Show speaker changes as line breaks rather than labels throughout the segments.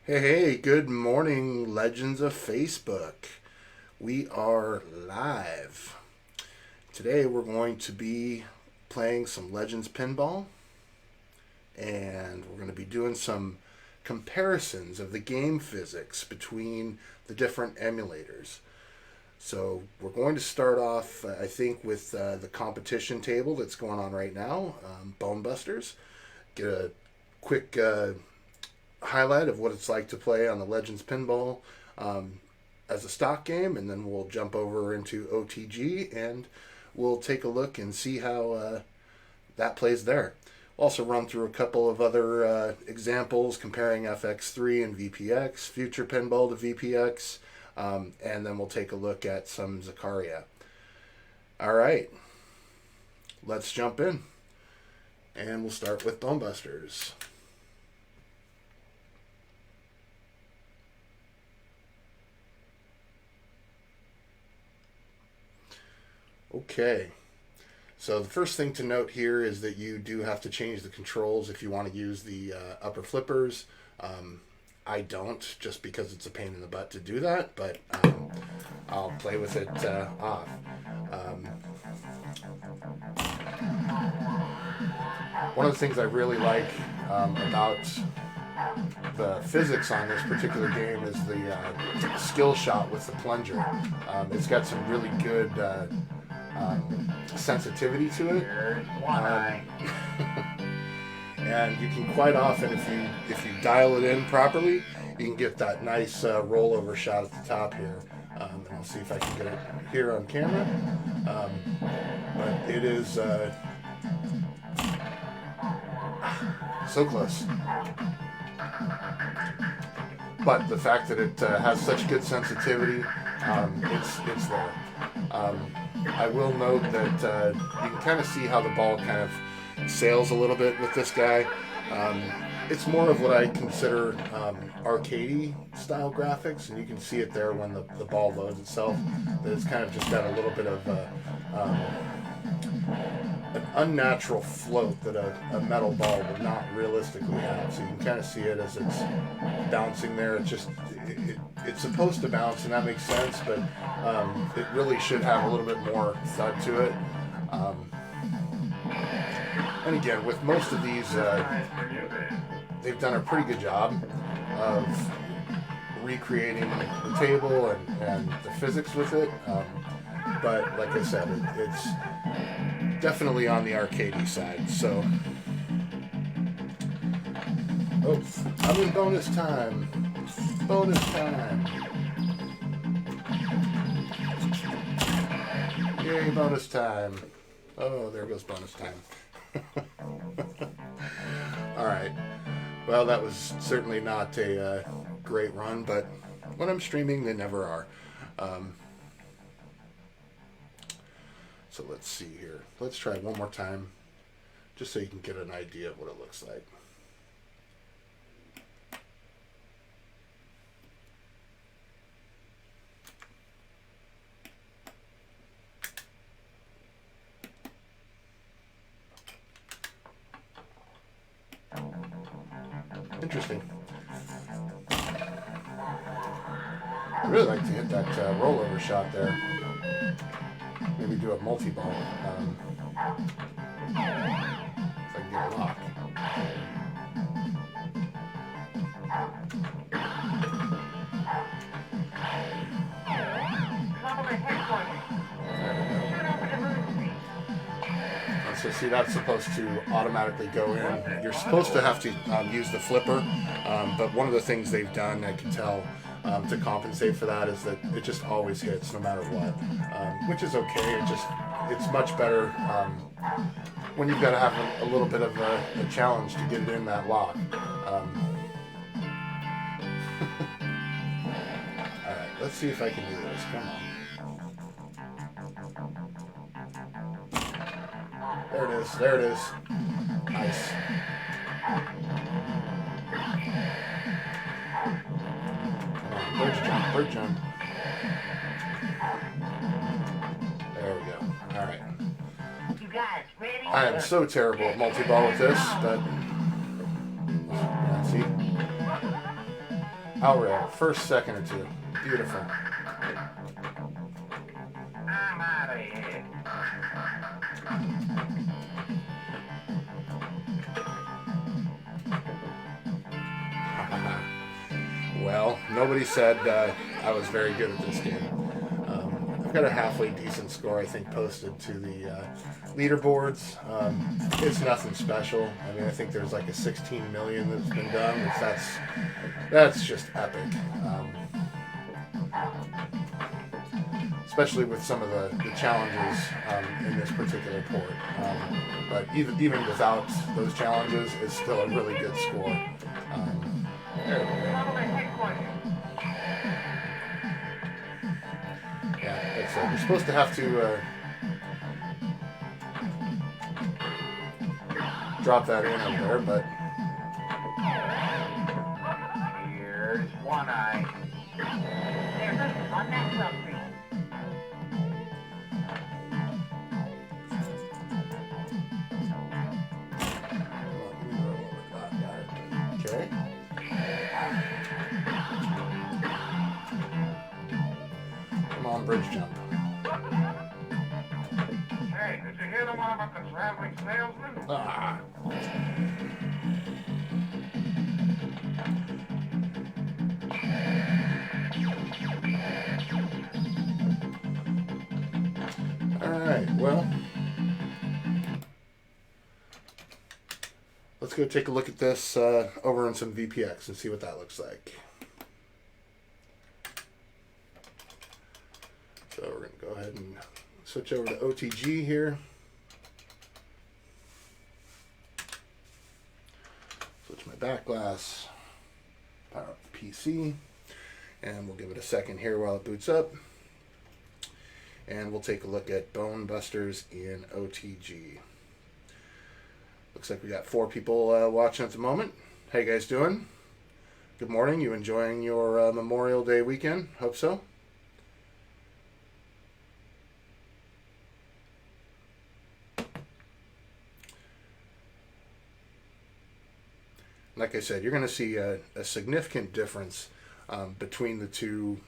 Hey, good morning, Legends of Facebook. We are live. Today we're going to be playing some Legends Pinball, and we're going to be doing some comparisons of the game physics between the different emulators. So we're going to start off, I think, with the competition table that's going on right now, Bone Busters. Get a quick highlight of what it's like to play on the Legends Pinball as a stock game, and then we'll jump over into OTG and we'll take a look and see how that plays there. We'll also run through a couple of other examples comparing FX3 and VPX, Future Pinball to VPX, and then we'll take a look at some Zakaria. All right, let's jump in, and we'll start with Bone Busters. Okay, so the first thing to note here is that you do have to change the controls if you want to use the upper flippers. I don't, just because it's a pain in the butt to do that, but I'll play with it off. One of the things I really like about the physics on this particular game is the skill shot with the plunger. It's got some really good sensitivity to it, and you can quite often, if you dial it in properly, you can get that nice rollover shot at the top here. And I'll see if I can get it here on camera. But it is so close. But the fact that it has such good sensitivity, it's there. I will note that you can kind of see how the ball kind of sails a little bit with this guy. It's more of what I consider arcadey style graphics, and you can see it there when the ball loads itself, that it's kind of just got a little bit of an unnatural float that a metal ball would not realistically have. So you can kind of see it as it's bouncing there. It's supposed to bounce, and that makes sense, but it really should have a little bit more thud to it. And again, with most of these, they've done a pretty good job of recreating the table and the physics with it. But like I said, it's definitely on the arcadey side. So, I'm in bonus time. Bonus time. Yay, bonus time. Oh, there goes bonus time. All right. Well, that was certainly not a great run, but when I'm streaming, they never are. So let's see here. Let's try one more time, just so you can get an idea of what it looks like. Interesting. I'd really like to hit that rollover shot there. Maybe do a multi-ball. If I can get a lock. So see, that's supposed to automatically go in. You're supposed to have to use the flipper, but one of the things they've done, I can tell, to compensate for that is that it just always hits no matter what, which is okay. It's much better when you've got to have a little bit of a challenge to get it in that lock. All right, let's see if I can do this. Come on. There it is. There it is. Nice. Bird jump. There we go. All right. I am so terrible at multi-ball with this, but yeah, see, Outright. First, second, or two. Beautiful.
I'm out of here.
Well, nobody said I was very good at this game. I've got a halfway decent score, I think, posted to the leaderboards. It's nothing special. I mean, I think there's like a 16 million that's been done. That's just epic. Especially with some of the challenges in this particular port. But even without those challenges, it's still a really good score. There we go. Yeah, it's, you're supposed to have to drop that in up there, but...
Here's one eye. There's on that property.
Okay. Come on, bridge jump.
Hey, did you hear the one about the traveling salesman?
Ah. Alright, well, let's go take a look at this over on some VPX and see what that looks like. So we're going to go ahead and switch over to OTG here. Switch my back glass, power up the PC, and we'll give it a second here while it boots up. And we'll take a look at Bone Busters in OTG. Looks like we got 4 people watching at the moment. How you guys doing? Good morning. You enjoying your Memorial Day weekend? Hope so. Like I said, you're going to see a significant difference between the two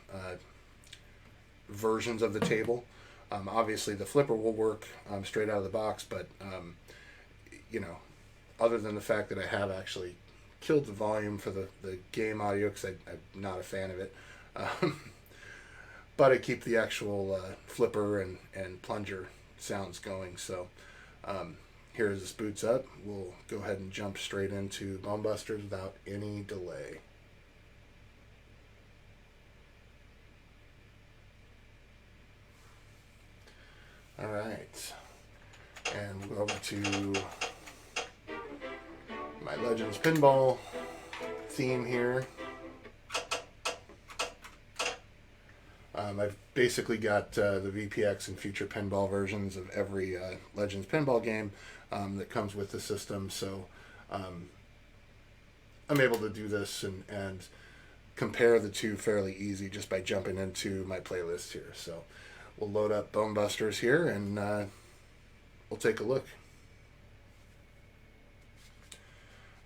versions of the table. Obviously, the flipper will work straight out of the box, but you know, other than the fact that I have actually killed the volume for the game audio because I'm not a fan of it, but I keep the actual flipper and plunger sounds going. So here as this boots up, we'll go ahead and jump straight into Bone Busters without any delay. All right, and we'll go over to my Legends Pinball theme here. I've basically got the VPX and future pinball versions of every Legends pinball game that comes with the system, so I'm able to do this and compare the two fairly easy just by jumping into my playlist here. So we'll load up Bone Busters here, and we'll take a look.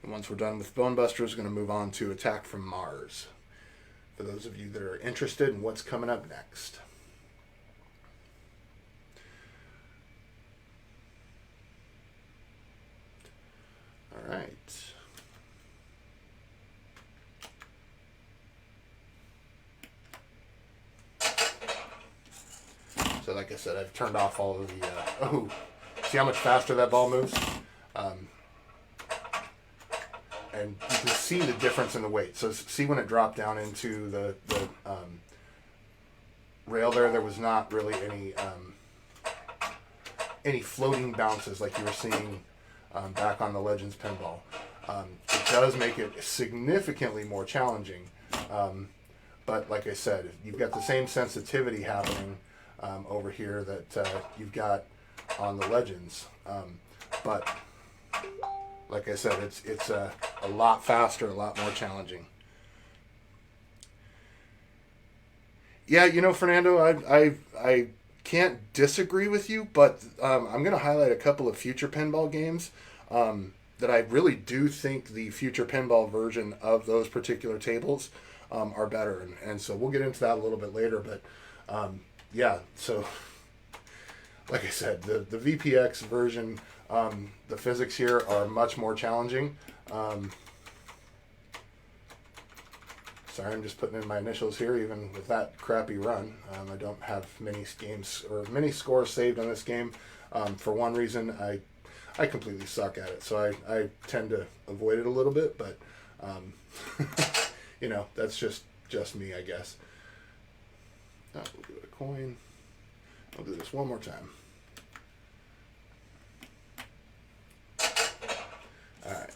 And once we're done with Bone Busters, we're going to move on to Attack from Mars, for those of you that are interested in what's coming up next. All right. So like I said, I've turned off all of the... oh, see how much faster that ball moves? And you can see the difference in the weight. So see when it dropped down into the rail there was not really any floating bounces like you were seeing back on the Legends pinball. It does make it significantly more challenging. But like I said, you've got the same sensitivity happening over here that you've got on the Legends. But like I said, it's a lot faster, a lot more challenging. Yeah, you know, Fernando, I can't disagree with you, but I'm going to highlight a couple of future pinball games that I really do think the future pinball version of those particular tables are better, and so we'll get into that a little bit later. But yeah, so like I said, the VPX version, the physics here are much more challenging. Sorry, I'm just putting in my initials here, even with that crappy run. I don't have many games or many scores saved on this game. For one reason, I completely suck at it, so I tend to avoid it a little bit, but you know, that's just me, I guess. We'll do it a coin. I'll do this one more time. All right.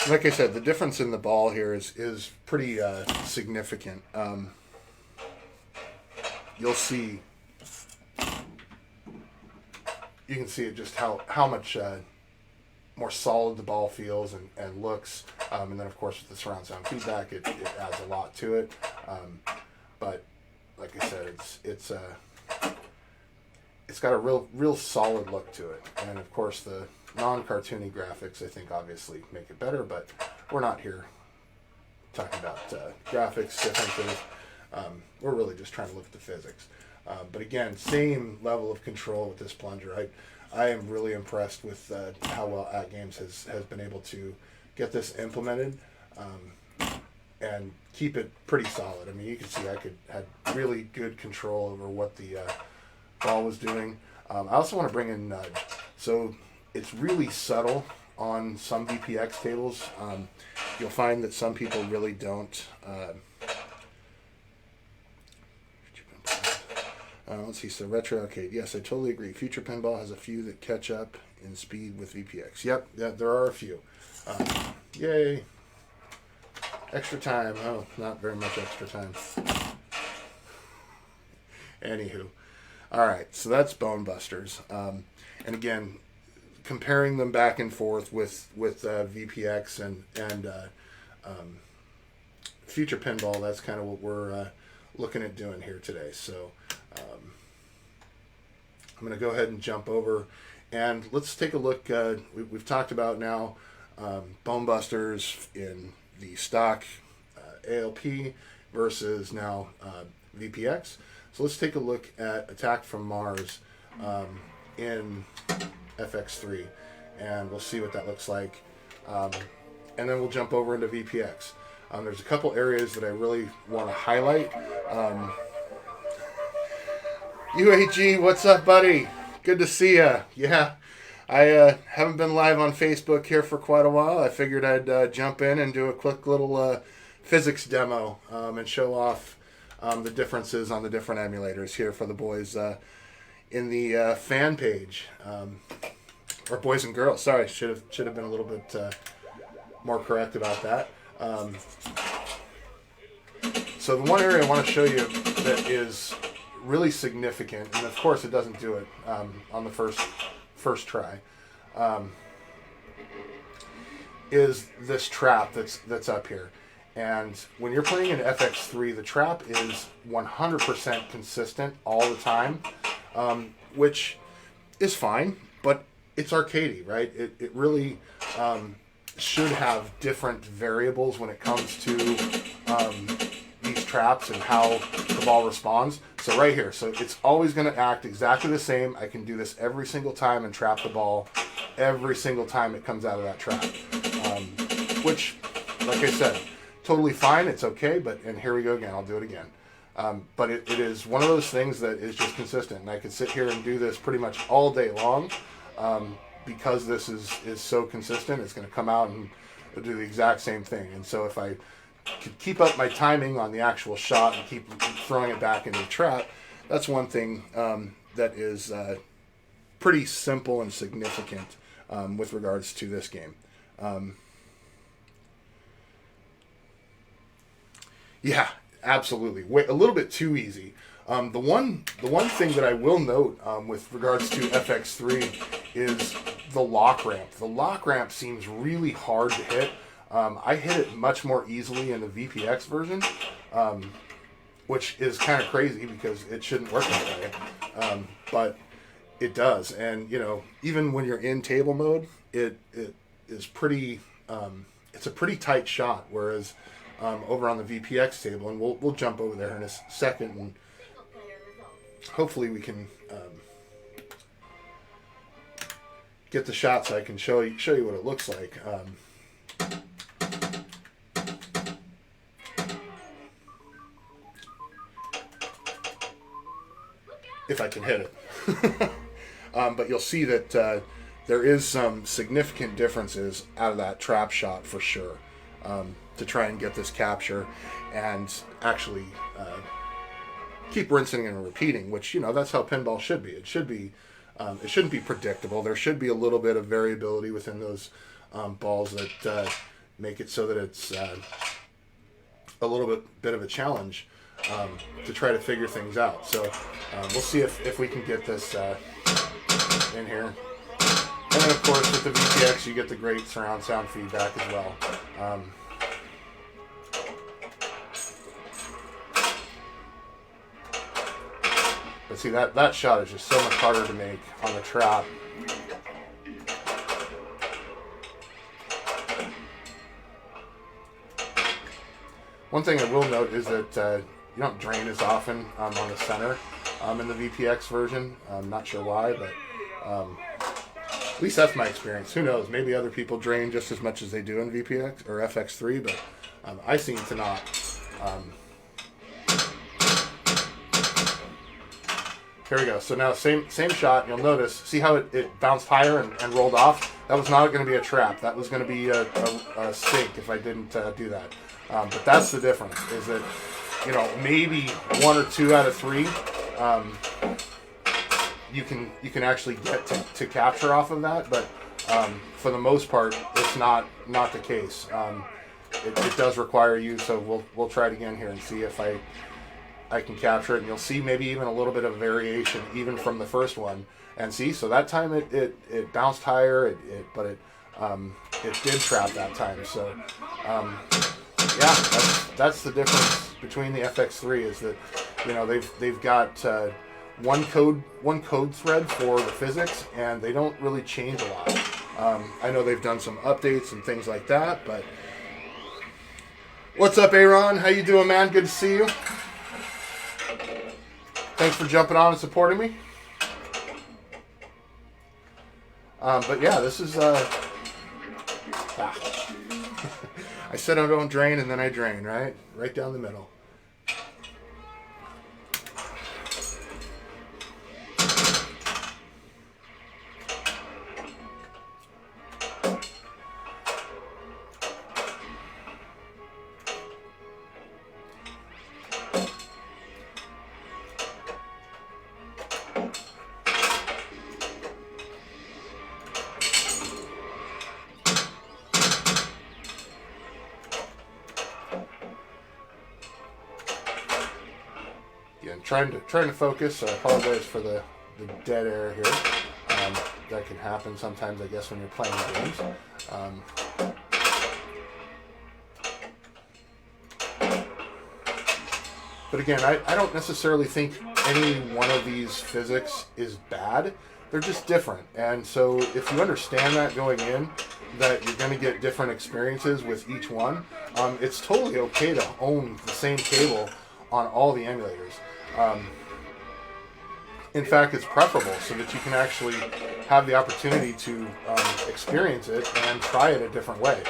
Like I said, the difference in the ball here is pretty significant. You'll see, you can see it just how much more solid the ball feels and looks. And then, of course, with the surround sound feedback, it adds a lot to it. But like I said, it's got a real solid look to it. And, of course, the non-cartoony graphics, I think, obviously make it better, but we're not here talking about graphics differences. We're really just trying to look at the physics. But again, same level of control with this plunger. I am really impressed with how well AtGames has been able to get this implemented and keep it pretty solid. I mean, you can see I had really good control over what the ball was doing. I also want to bring in nudge. So it's really subtle on some VPX tables. You'll find that some people really don't. Let's see. So Retro Arcade. Yes, I totally agree. Future Pinball has a few that catch up in speed with VPX. Yep, yeah, there are a few. Yay. Extra time. Oh, not very much extra time. Anywho. All right, so that's Bone Busters. And again, comparing them back and forth with VPX and Future Pinball, that's kind of what we're looking at doing here today. So I'm going to go ahead and jump over, and let's take a look. We've talked about now Bone Busters in the stock ALP versus now VPX. So let's take a look at Attack from Mars in FX3, and we'll see what that looks like, and then we'll jump over into VPX. There's a couple areas that I really want to highlight. UAG, what's up, buddy? Good to see ya. Yeah, I haven't been live on Facebook here for quite a while. I figured I'd jump in and do a quick little physics demo and show off the differences on the different emulators here for the boys in the fan page, or boys and girls. Sorry, should have been a little bit more correct about that. So the one area I want to show you that is really significant, and of course it doesn't do it on the first try, is this trap that's up here. And when you're playing in FX3, the trap is 100% consistent all the time, which is fine, but it's arcadey, right? It really should have different variables when it comes to these traps and how the ball responds. So right here, so it's always going to act exactly the same. I can do this every single time and trap the ball every single time it comes out of that trap, which, like I said, totally fine. It's okay, and here we go again. I'll do it again. But it is one of those things that is just consistent, and I could sit here and do this pretty much all day long because this is so consistent. It's going to come out and do the exact same thing. And so if I could keep up my timing on the actual shot and keep throwing it back into the trap, that's one thing that is pretty simple and significant with regards to this game. Yeah, absolutely. A little bit too easy. The one thing that I will note with regards to FX3 is the lock ramp. The lock ramp seems really hard to hit. I hit it much more easily in the VPX version. which is kind of crazy because it shouldn't work that way. But it does. And, you know, even when you're in table mode, it is pretty, it's a pretty tight shot. Whereas over on the VPX table, and we'll jump over there in a second, and hopefully we can get the shot so I can show you what it looks like. If I can hit it. But you'll see that there is some significant differences out of that trap shot for sure, to try and get this capture and actually keep rinsing and repeating, which, you know, that's how pinball should be. It should be, it shouldn't be predictable. There should be a little bit of variability within those balls that make it so that it's a little bit of a challenge to try to figure things out. So we'll see if we can get this in here. And then, of course, with the VPX, you get the great surround sound feedback as well. But see, that shot is just so much harder to make on the trap. One thing I will note is that you don't drain as often on the center in the VPX version. I'm not sure why, but at least that's my experience. Who knows? Maybe other people drain just as much as they do in VPX or FX3, but I seem to not. Here we go. So now same shot. You'll notice, see how it bounced higher and rolled off? That was not going to be a trap. That was going to be a sink if I didn't do that. But that's the difference, is that, you know, maybe 1 or 2 out of 3 you can actually get to capture off of that, but for the most part it's not the case. It does require you, so we'll try it again here and see if I can capture it, and you'll see maybe even a little bit of variation even from the first one. And see, so that time it bounced higher, but it did trap that time. So yeah, that's the difference between the FX3, is that, you know, they've got one code thread for the physics, and they don't really change a lot. I know they've done some updates and things like that, but what's up, Aaron? How you doing, man? Good to see you. Thanks for jumping on and supporting me. But yeah, this is I said I don't drain, and then I drain, right down the middle. Trying to focus. So I apologize for the dead air here. That can happen sometimes, I guess, when you're playing games. But again, I don't necessarily think any one of these physics is bad. They're just different. And so if you understand that going in, that you're going to get different experiences with each one, it's totally okay to own the same cable on all the emulators. In fact, it's preferable so that you can actually have the opportunity to experience it and try it a different way.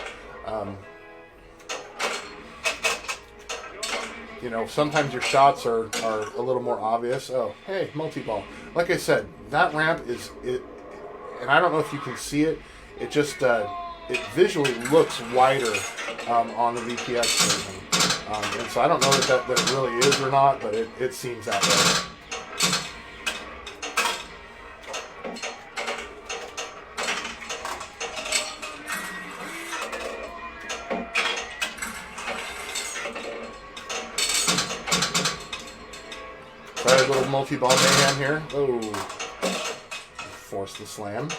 You know, sometimes your shots are a little more obvious. Oh, hey, multi-ball. Like I said, that ramp is it, and I don't know if you can see it. It just it visually looks wider on the VPX version. And so I don't know that it really is or not, but it seems that way. Try a little multi-ball mayhem here. Oh, force the slam.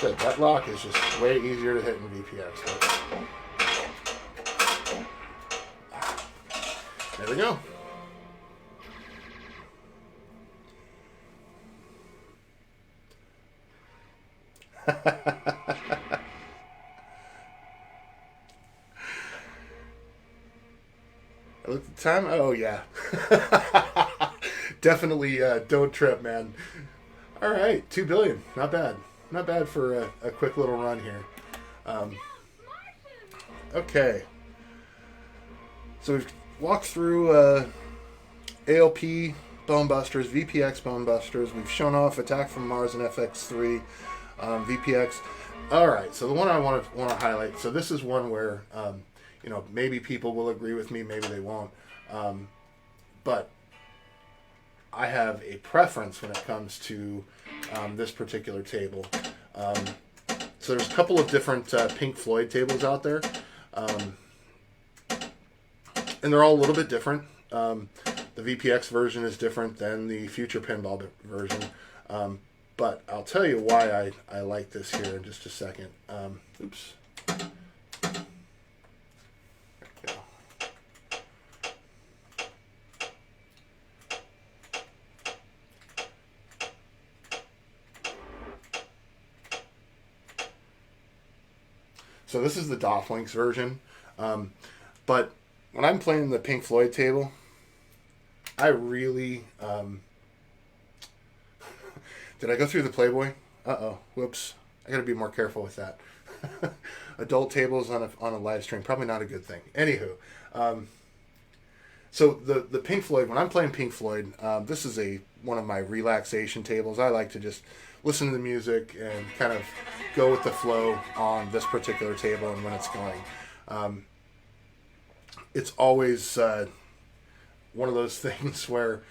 Shit, that lock is just way easier to hit in VPX. There we go. I looked at the time. Oh, yeah. Definitely don't trip, man. All right, 2 billion. Not bad. Not bad for a quick little run here. Okay. So we've walked through ALP Bone Busters, VPX Bone Busters. We've shown off Attack from Mars and FX3 VPX. All right, so the one I want to highlight. So this is one where maybe people will agree with me, maybe they won't. But I have a preference when it comes to this particular table. So there's a couple of different Pink Floyd tables out there. And they're all a little bit different. The VPX version is different than the Future Pinball version. But I'll tell you why I like this here in just a second. Oops. There we go. So this is the Dofflinks version. But when I'm playing the Pink Floyd table, I really... Did I go through the Playboy? Uh-oh. Whoops. I got to be more careful with that. Adult tables on a live stream. Probably not a good thing. Anywho. So the Pink Floyd, when I'm playing Pink Floyd, this is one of my relaxation tables. I like to just listen to the music and kind of go with the flow on this particular table and when it's going. It's always one of those things where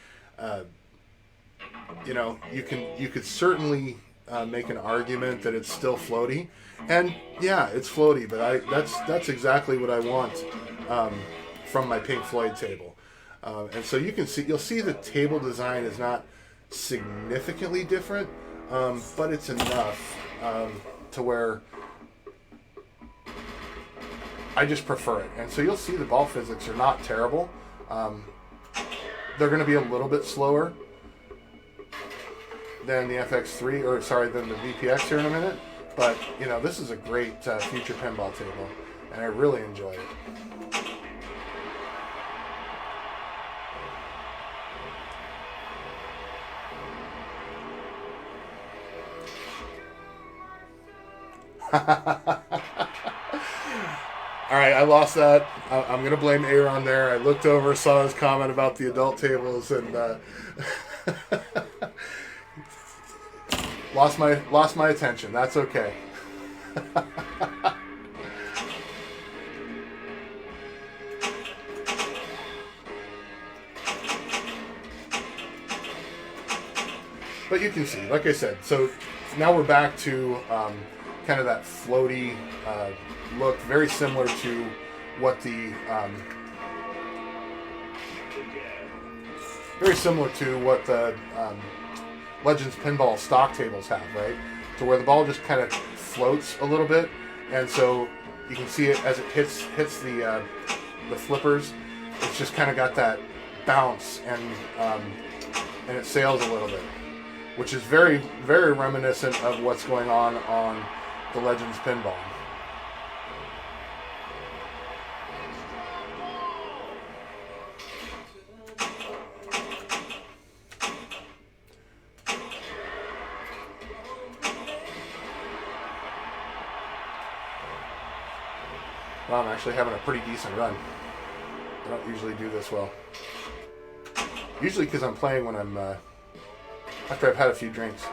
you could certainly make an argument that it's still floaty, and yeah, it's floaty, but that's exactly what I want from my Pink Floyd table. And so you'll see the table design is not significantly different, but it's enough to where I just prefer it. And so you'll see the ball physics are not terrible. They're going to be a little bit slower than the FX3, than the VPX here in a minute. But, this is a great future pinball table, and I really enjoy it. All right, I lost that. I'm going to blame Aaron there. I looked over, saw his comment about the adult tables, and lost my attention. That's okay. But you can see, like I said, so now we're back to kind of that floaty look, very similar to what the Legends pinball stock tables have, right? To where the ball just kind of floats a little bit, and so you can see it as it hits the flippers. It's just kind of got that bounce, and it sails a little bit, which is very, very reminiscent of what's going on the Legends pinball. Well, I'm actually having a pretty decent run. I don't usually do this well. Usually because I'm playing when I'm after I've had a few drinks.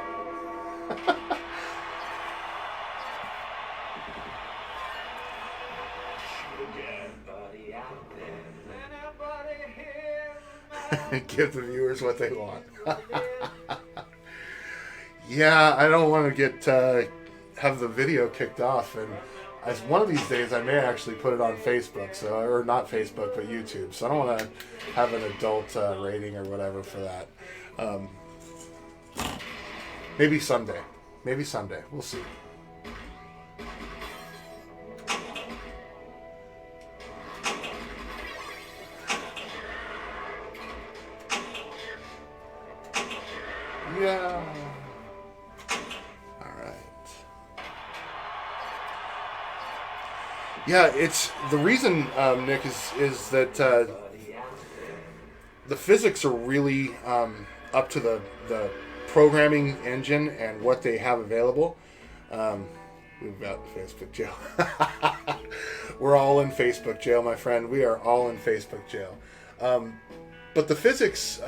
Give the viewers what they want. Yeah, I don't want to get have the video kicked off, and as one of these days I may actually put it on Facebook, or not Facebook, but YouTube. So I don't want to have an adult rating or whatever for that. Maybe someday. We'll see. All right. Yeah, it's the reason, Nick, is that the physics are really up to the programming engine and what they have available. We've got Facebook jail. We're all in Facebook jail, my friend. We are all in Facebook jail. But the physics,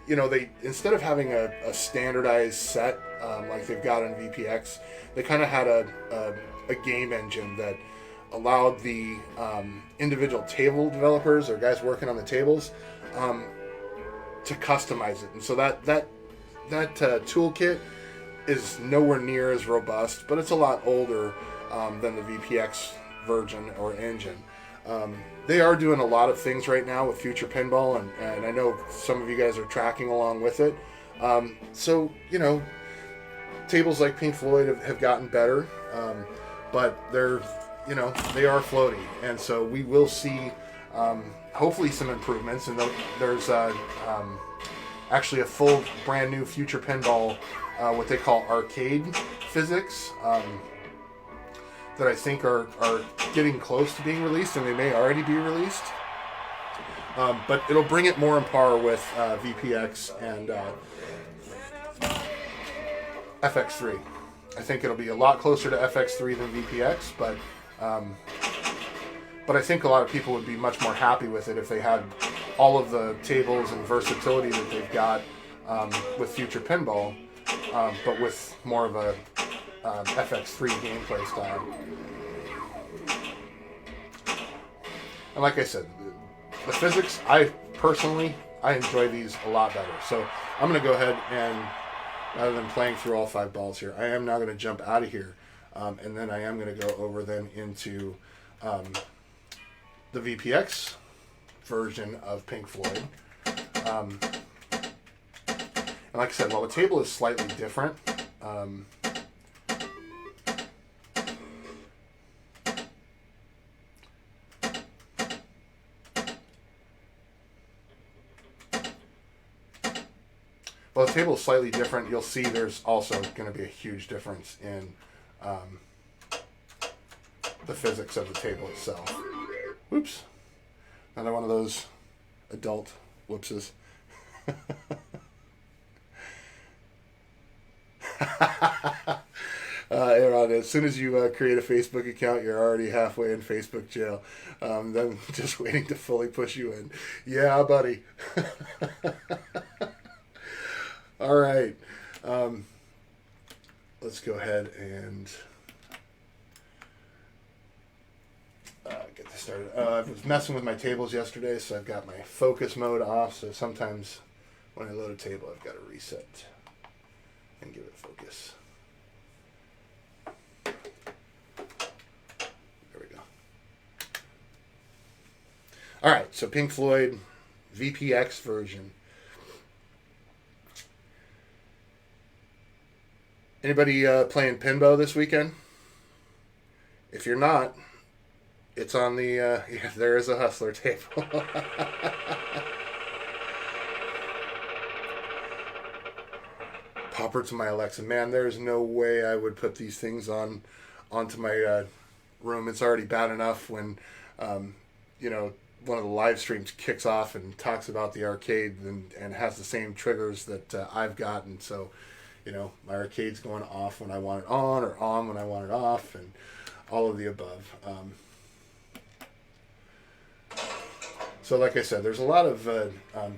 they instead of having a standardized set like they've got in VPX, they kind of had a game engine that allowed the individual table developers or guys working on the tables to customize it. And so that toolkit is nowhere near as robust, but it's a lot older than the VPX version or engine. They are doing a lot of things right now with Future Pinball, and I know some of you guys are tracking along with it. So, tables like Pink Floyd have gotten better, but they are floaty, and so we will see hopefully some improvements. And there's actually a full brand new Future Pinball, what they call arcade physics, that I think are getting close to being released, and they may already be released. But it'll bring it more in par with VPX and FX3. I think it'll be a lot closer to FX3 than VPX, but I think a lot of people would be much more happy with it if they had all of the tables and versatility that they've got with Future Pinball, but with more of a FX3 gameplay style. And like I said, the physics, I enjoy these a lot better. So I'm going to go ahead and, rather than playing through all 5 balls here, I am now going to jump out of here, and then I am going to go over then into the VPX version of Pink Floyd. And like I said, while the table is slightly different, you'll see there's also going to be a huge difference in the physics of the table itself. Whoops. Another one of those adult whoopses. Aaron, as soon as you create a Facebook account, you're already halfway in Facebook jail. Then just waiting to fully push you in. Yeah, buddy. All right. Let's go ahead and get this started. I was messing with my tables yesterday, so I've got my focus mode off. So sometimes when I load a table, I've got to reset and give it focus. There we go. All right, so Pink Floyd VPX version. Anybody playing pinball this weekend? If you're not, it's on the, yeah, there is a Hustler table. Popper to my Alexa. Man, there's no way I would put these things onto my room. It's already bad enough when, one of the live streams kicks off and talks about the arcade and has the same triggers that I've got. And so, my arcade's going off when I want it on, or on when I want it off, and all of the above. So like I said, there's a lot of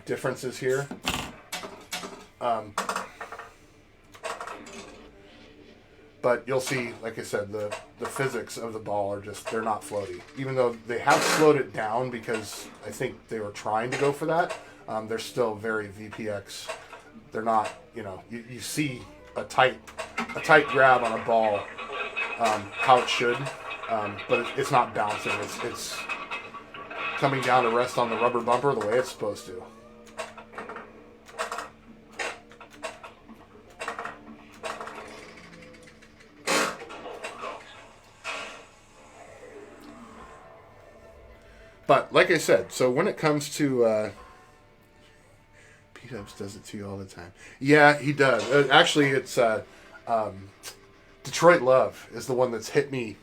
differences here. But you'll see, like I said, the physics of the ball are they're not floaty. Even though they have slowed it down because I think they were trying to go for that, they're still very VPX. They're not, you see a tight grab on a ball, how it should, but it's not bouncing. It's coming down to rest on the rubber bumper the way it's supposed to. But like I said, so when it comes to T-Dubs does it to you all the time. Yeah, he does. Actually, it's Detroit Love is the one that's hit me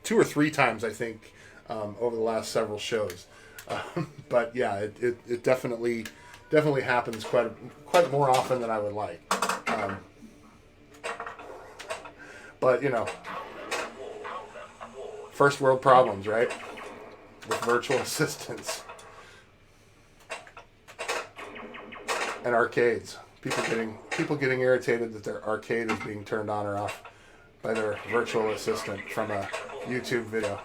2 or 3 times, I think, over the last several shows. But yeah, it definitely happens quite more often than I would like. But you know, first world problems, right? With virtual assistants and arcades. People getting irritated that their arcade is being turned on or off by their virtual assistant from a YouTube video.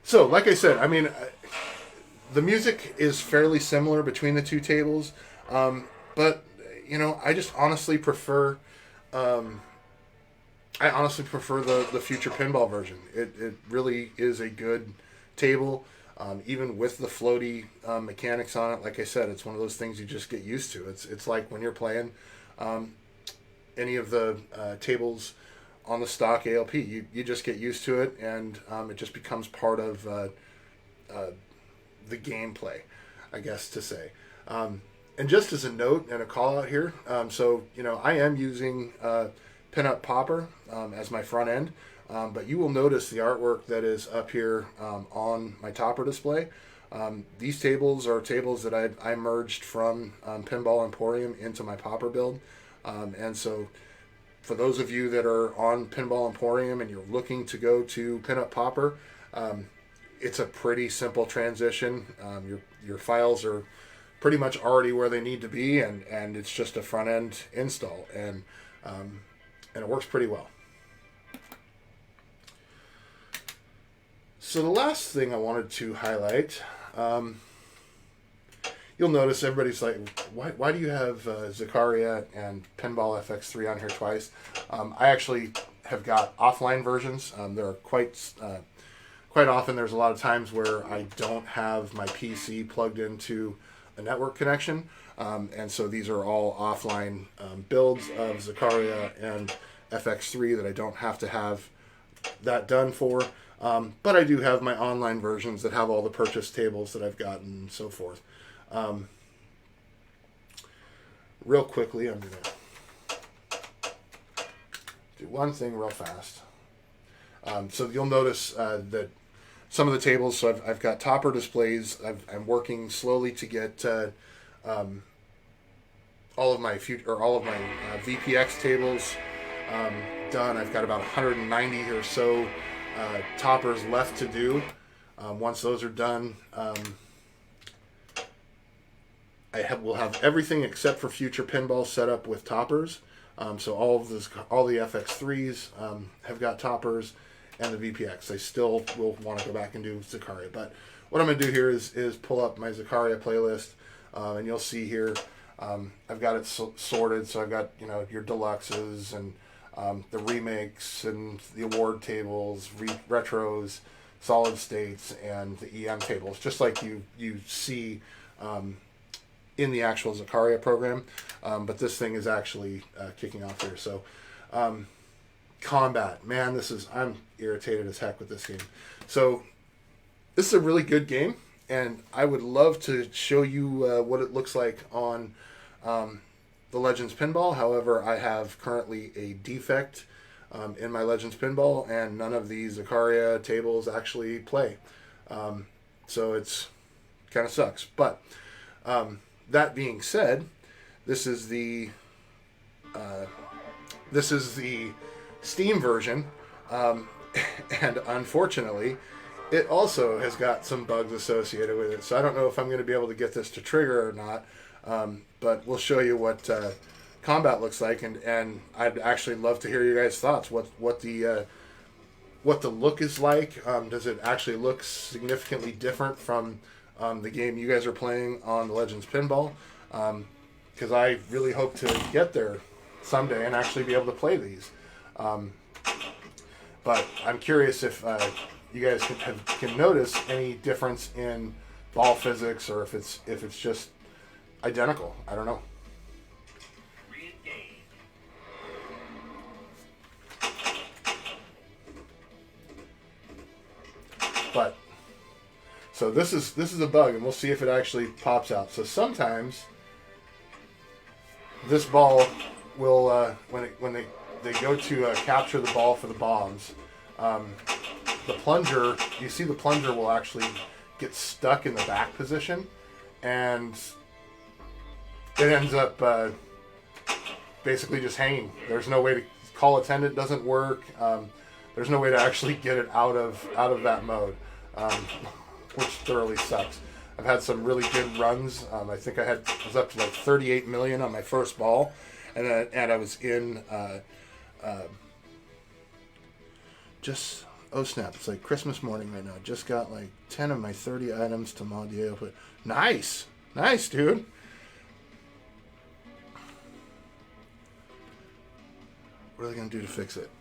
So, like I said, I mean, the music is fairly similar between the two tables, but you know, I just honestly prefer. I honestly prefer the Future Pinball version. It really is a good table, even with the floaty mechanics on it. Like I said, it's one of those things you just get used to. It's like when you're playing any of the tables on the stock ALP. You just get used to it, and it just becomes part of the gameplay, I guess to say. And just as a note and a call out here, so you know, I am using Pinup Popper as my front end, but you will notice the artwork that is up here on my topper display. These tables are tables that I merged from Pinball Emporium into my Popper build, and so for those of you that are on Pinball Emporium and you're looking to go to Pinup Popper, it's a pretty simple transition. Your files are pretty much already where they need to be, and it's just a front end install, and it works pretty well. So the last thing I wanted to highlight, you'll notice everybody's like, why do you have Zakaria and Pinball FX3 on here twice? I actually have got offline versions. There are quite often there's a lot of times where I don't have my PC plugged into a network connection, and so these are all offline builds of Zakaria and FX3 that I don't have to have that done for. But I do have my online versions that have all the purchase tables that I've gotten and so forth. Real quickly, I'm going to do one thing real fast. So you'll notice that some of the tables, so I've got topper displays. I'm working slowly to get all of my VPX tables done. I've got about 190 or so toppers left to do. Once those are done, we'll have everything except for Future Pinball set up with toppers. So all the FX3s have got toppers, and the VPX. I still will want to go back and do Zakaria, but what I'm going to do here is pull up my Zakaria playlist, and you'll see here I've got it sorted. So I've got, you know, your deluxes and the remakes and the award tables, retros, solid states, and the EM tables, just like you see in the actual Zakaria program. But this thing is actually kicking off here. So combat, man, I'm irritated as heck with this game. So this is a really good game, and I would love to show you what it looks like on the Legends Pinball. However, I have currently a defect in my Legends Pinball, and none of the Zakaria tables actually play. So it's kind of sucks. But that being said, this is the Steam version, and unfortunately, it also has got some bugs associated with it. So I don't know if I'm going to be able to get this to trigger or not. But we'll show you what combat looks like, and I'd actually love to hear your guys' thoughts. What the look is like. Does it actually look significantly different from the game you guys are playing on the Legends Pinball? Because I really hope to get there someday and actually be able to play these. But I'm curious if you guys can notice any difference in ball physics, or if it's just identical. I don't know. But so this is a bug, and we'll see if it actually pops out. So sometimes this ball will when they go to capture the ball for the bombs, the plunger, you see the plunger will actually get stuck in the back position, and it ends up basically just hanging. There's no way to call attendant, doesn't work. There's no way to actually get it out of that mode, which thoroughly sucks. I've had some really good runs. I think I was up to like 38 million on my first ball, and I was in just, oh snap, it's like Christmas morning right now. Just got like 10 of my 30 items to Mondial. But nice, dude. What are they gonna do to fix it?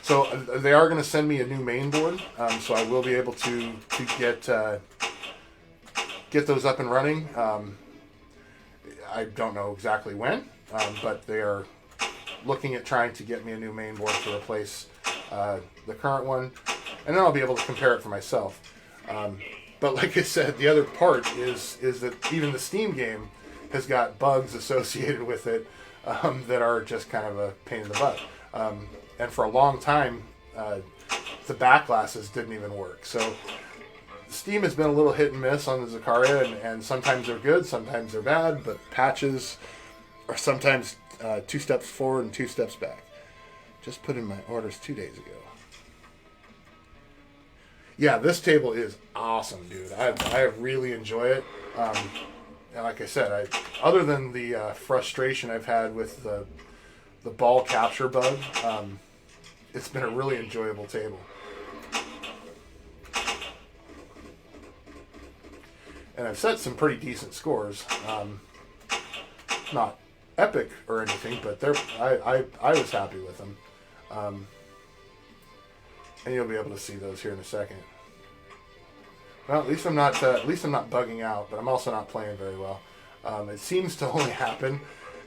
So they are going to send me a new main board, so I will be able to get those up and running. I don't know exactly when, but they are looking at trying to get me a new main board to replace the current one, and then I'll be able to compare it for myself. But like I said, the other part is that even the Steam game has got bugs associated with it that are just kind of a pain in the butt. And for a long time, the back glasses didn't even work. So Steam has been a little hit and miss on the Zaccaria, and sometimes they're good, sometimes they're bad, but patches are sometimes 2 steps forward and 2 steps back. Just put in my orders 2 days ago. Yeah, this table is awesome, dude. I really enjoy it. And like I said, other than the frustration I've had with the ball capture bug, it's been a really enjoyable table. And I've set some pretty decent scores. Not epic or anything, but I was happy with them. And you'll be able to see those here in a second. Well, at least I'm not bugging out, but I'm also not playing very well. It seems to only happen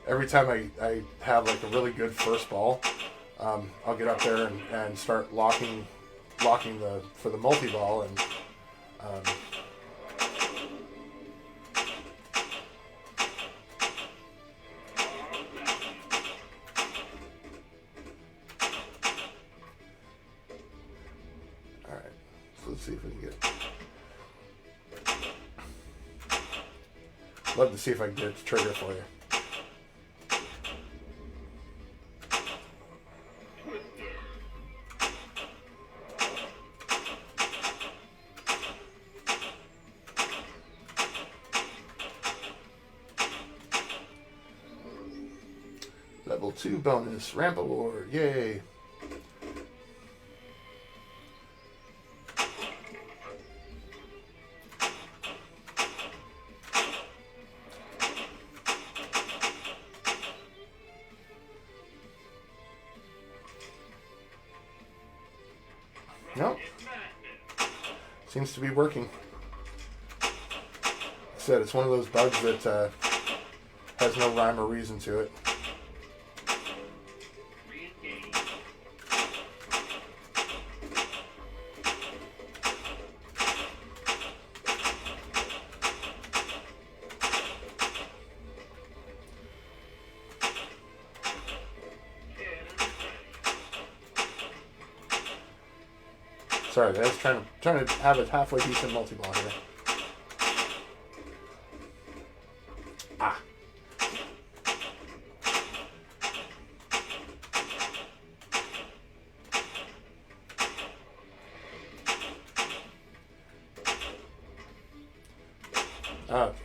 every time I have like a really good first ball. I'll get up there and start locking for the multi-ball, and all right, so let's see if we can get. Love to see if I can get it to trigger for you. Level 2 bonus, ramp award, yay! Nope. Seems to be working. Like I said, it's one of those bugs that has no rhyme or reason to it. Sorry guys, trying to have a halfway decent multi-ball here. Ah. Okay.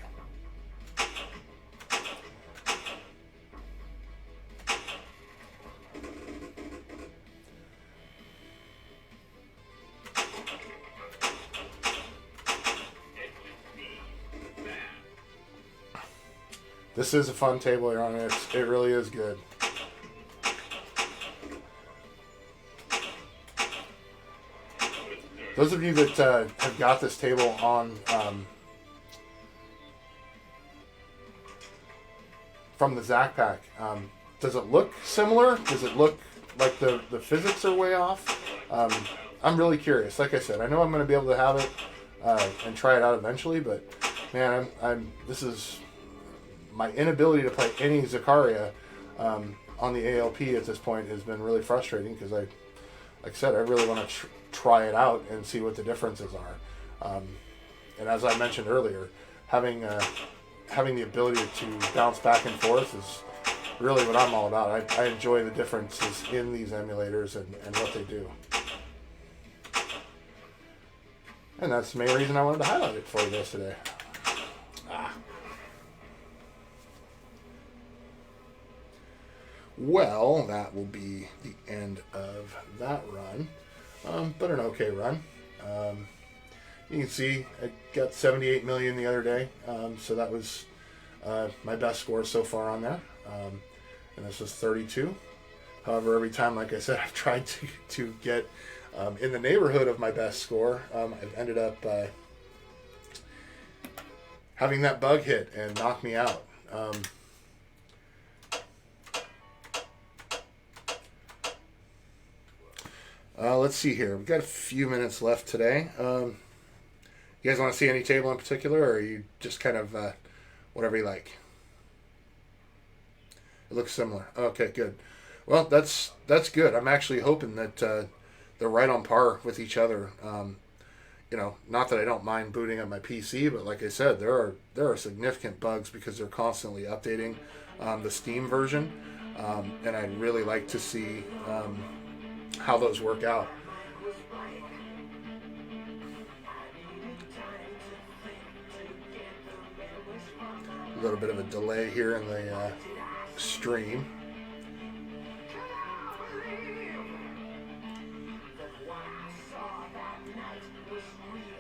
This is a fun table you're on. It really is good. Those of you that have got this table on from the Zac Pack, does it look similar? Does it look like the physics are way off. I'm really curious. Like I said, I know I'm going to be able to have it and try it out eventually, but man, I'm this is my inability to play any Zakaria on the ALP at this point has been really frustrating because like I said, I really want to try it out and see what the differences are. And as I mentioned earlier, having the ability to bounce back and forth is really what I'm all about. I enjoy the differences in these emulators and what they do. And that's the main reason I wanted to highlight it for you guys today. Well, that will be the end of that run, but an okay run. You can see I got 78 million the other day, so that was my best score so far on there, and this was 32. However, every time, like I said, I've tried to get in the neighborhood of my best score, I've ended up having that bug hit and knock me out. Let's see here. We've got a few minutes left today. You guys want to see any table in particular, or are you just kind of whatever you like? It looks similar. Okay, good. Well, that's good. I'm actually hoping that they're right on par with each other. Not that I don't mind booting up my PC, but like I said, there are significant bugs because they're constantly updating the Steam version, and I'd really like to see how those work out. A little bit of a delay here in the stream.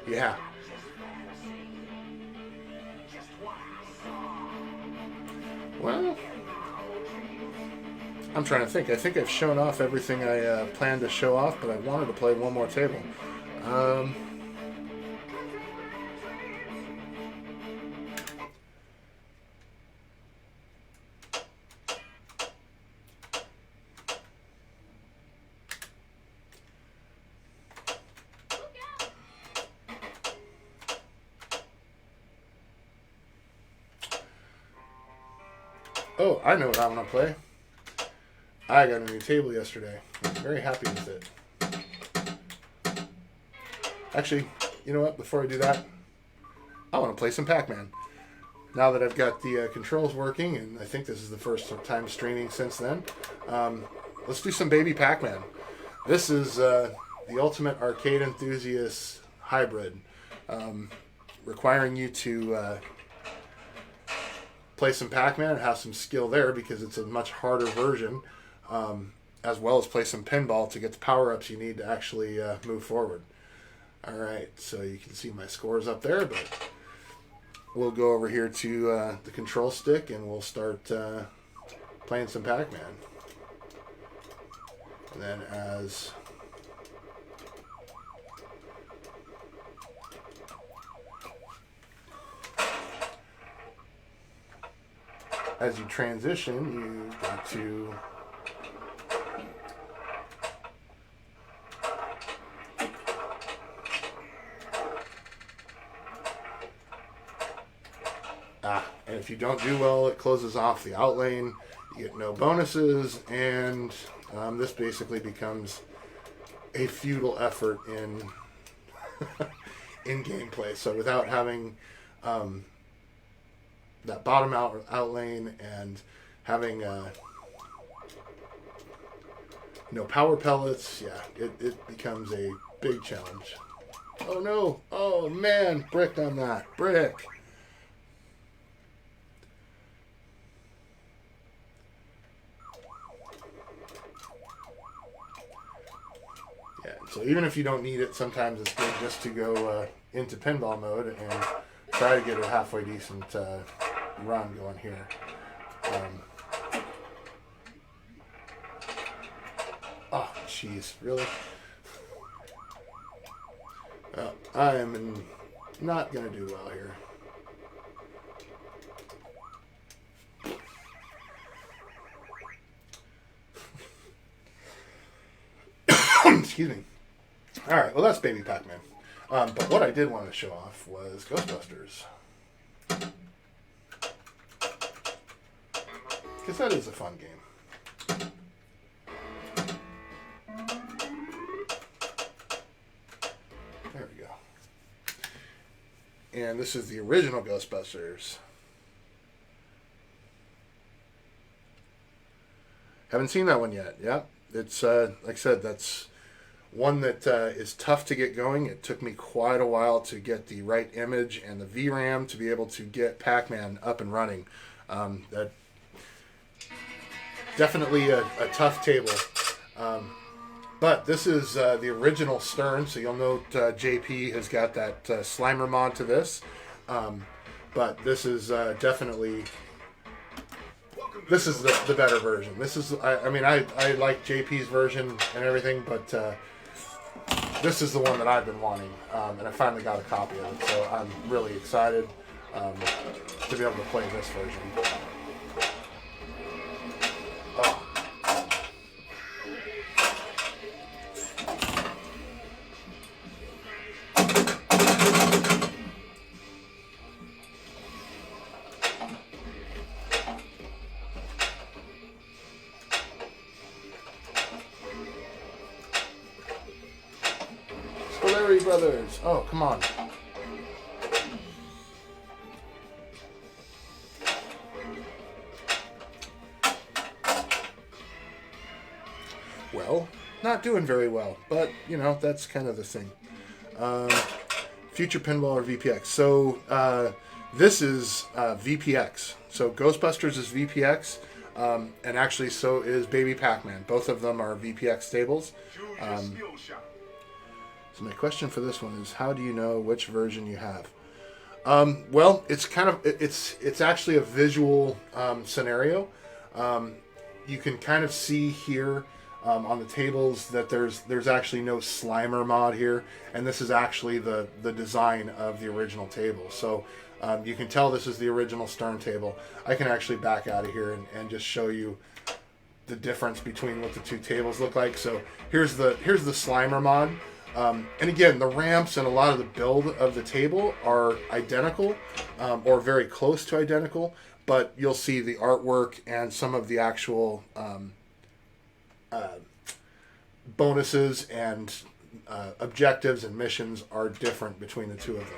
Yeah. Well, I'm trying to think. I think I've shown off everything I planned to show off, but I wanted to play one more table. Oh, I know what I want to play. I got a new table yesterday. I'm very happy with it. Actually, you know what? Before I do that, I want to play some Pac-Man. Now that I've got the controls working, and I think this is the first time streaming since then, let's do some baby Pac-Man. This is the ultimate arcade enthusiast hybrid, requiring you to play some Pac-Man and have some skill there because it's a much harder version, as well as play some pinball to get the power-ups you need to actually move forward. Alright, so you can see my scores up there, but we'll go over here to the control stick and we'll start playing some Pac-Man. And then as you transition, you've got to and if you don't do well, it closes off the out lane. You get no bonuses, and this basically becomes a futile effort in in gameplay. So without having that bottom out lane and having no power pellets, yeah, it becomes a big challenge. Oh no! Oh man! Brick on that. Brick! Yeah, so even if you don't need it, sometimes it's good just to go into pinball mode and try to get a halfway decent run going here. Oh, jeez, really? Well, I am not going to do well here. Excuse me. All right, well, that's Baby Pac-Man. But what I did want to show off was Ghostbusters. Because that is a fun game. There we go. And this is the original Ghostbusters. Haven't seen that one yet. Yep. It's, like I said, that's one that is tough to get going. It took me quite a while to get the right image and the VRAM to be able to get Pac-Man up and running. That definitely a tough table. But this is the original Stern, so you'll note JP has got that Slimer mod to this. But this is definitely... This is the better version. This is, I mean, I like JP's version and everything, but this is the one that I've been wanting, and I finally got a copy of it, so I'm really excited to be able to play this version. Oh. Larry Brothers. Oh, come on. Well, not doing very well, but, you know, that's kind of the thing. Future Pinball or VPX. So, this is VPX. So, Ghostbusters is VPX, and actually so is Baby Pac-Man. Both of them are VPX stables. So my question for this one is, how do you know which version you have? Well, it's kind of it's actually a visual scenario. You can kind of see here on the tables that there's actually no Slimer mod here, and this is actually the design of the original table. So you can tell this is the original Stern table. I can actually back out of here and just show you the difference between what the two tables look like. So here's the Slimer mod. And again, the ramps and a lot of the build of the table are identical, or very close to identical, but you'll see the artwork and some of the actual bonuses and objectives and missions are different between the two of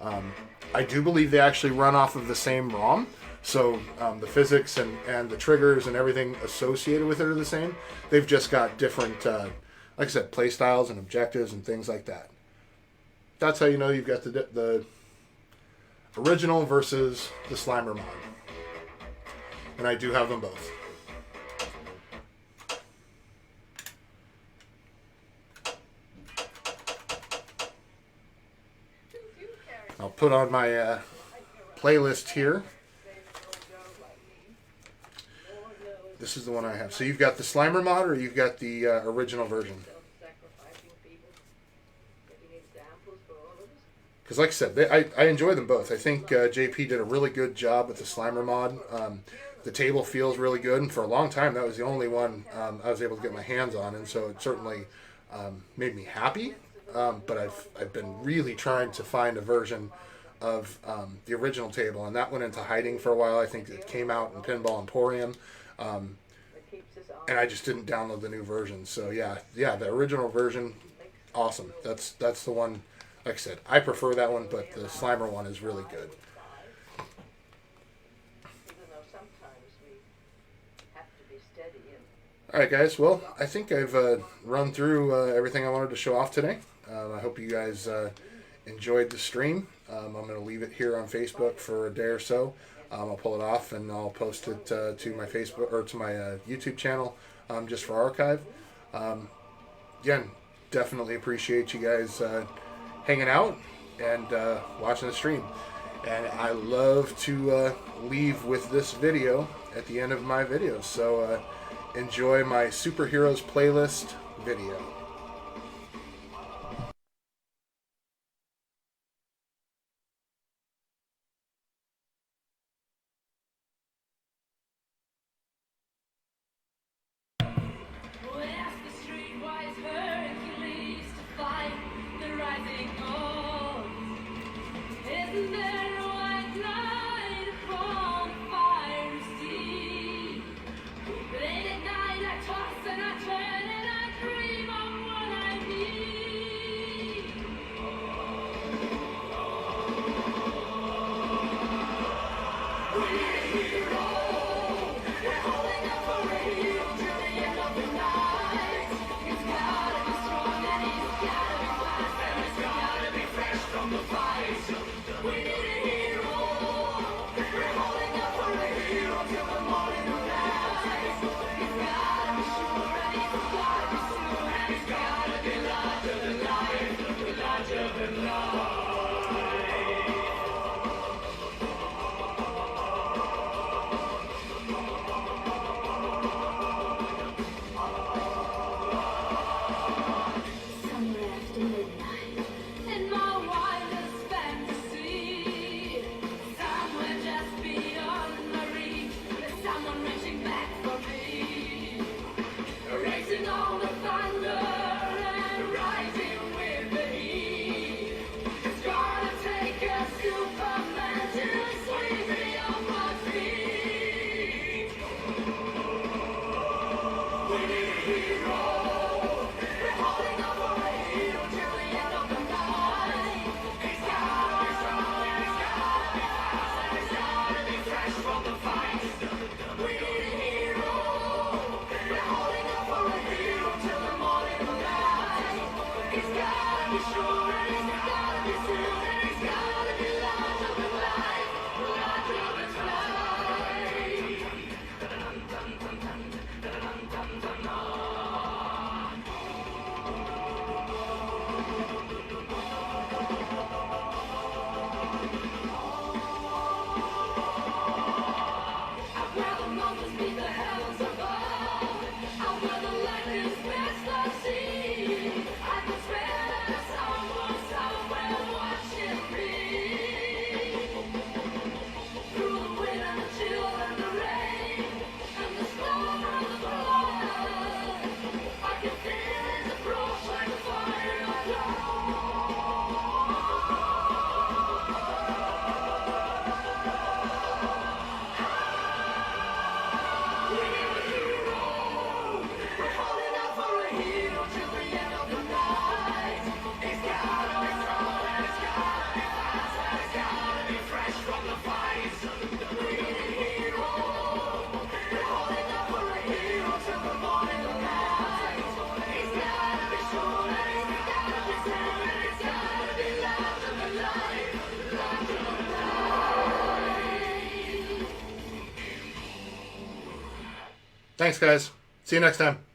them. I do believe they actually run off of the same ROM, so the physics and the triggers and everything associated with it are the same. They've just got different... like I said, play styles and objectives and things like that. That's how you know you've got the original versus the Slimer mod. And I do have them both. I'll put on my playlist here. This is the one I have. So you've got the Slimer mod, or you've got the original version? Because like I said, I enjoy them both. I think JP did a really good job with the Slimer mod. The table feels really good, and for a long time that was the only one I was able to get my hands on, and so it certainly made me happy. But I've been really trying to find a version of the original table, and that went into hiding for a while. I think it came out in Pinball Emporium. And I just didn't download the new version. So yeah, the original version, awesome. That's the one. Like I said, I prefer that one, but the Slimer one is really good. All right, guys. Well, I think I've run through everything I wanted to show off today. I hope you guys enjoyed the stream. I'm going to leave it here on Facebook for a day or so. I'll pull it off and I'll post it to my Facebook or to my YouTube channel just for archive. Again, definitely appreciate you guys hanging out and watching the stream. And I love to leave with this video at the end of my videos. So enjoy my Superheroes playlist video.
Somewhere after midnight, in my wildest fantasy, somewhere just beyond my reach, there's someone reaching back for me, erasing all the thunder and rising with the heat. It's gonna take a Superman to sweep me off my feet. We need a hero. We're holding on for a hero till the end of the night. He's gotta be strong, and he's gotta be fast, and he's gotta be fresh from the fight. We need a hero. We're holding on for a hero till the morning light. He's gotta be sure, and he's gotta be soon, and he's gotta be larger than life, larger than life. I'd rather mountains be the heavens above. I'd rather lightning's best I see. I could spend someone somewhere watching me. Through the wind and the chill and the rain and the storm and the flood, I can feel his approach like a fire in my blood. We need a hero. We're holding out for a hero till the end of the night. He's gotta be strong and he's gotta be fast and he's gotta be fresh from the fight. We need a hero. We're holding out for a hero till the morning light. He's gotta be strong and he's gotta be strong and he's gotta be larger than life, larger than life.
Thanks, guys. See you next time.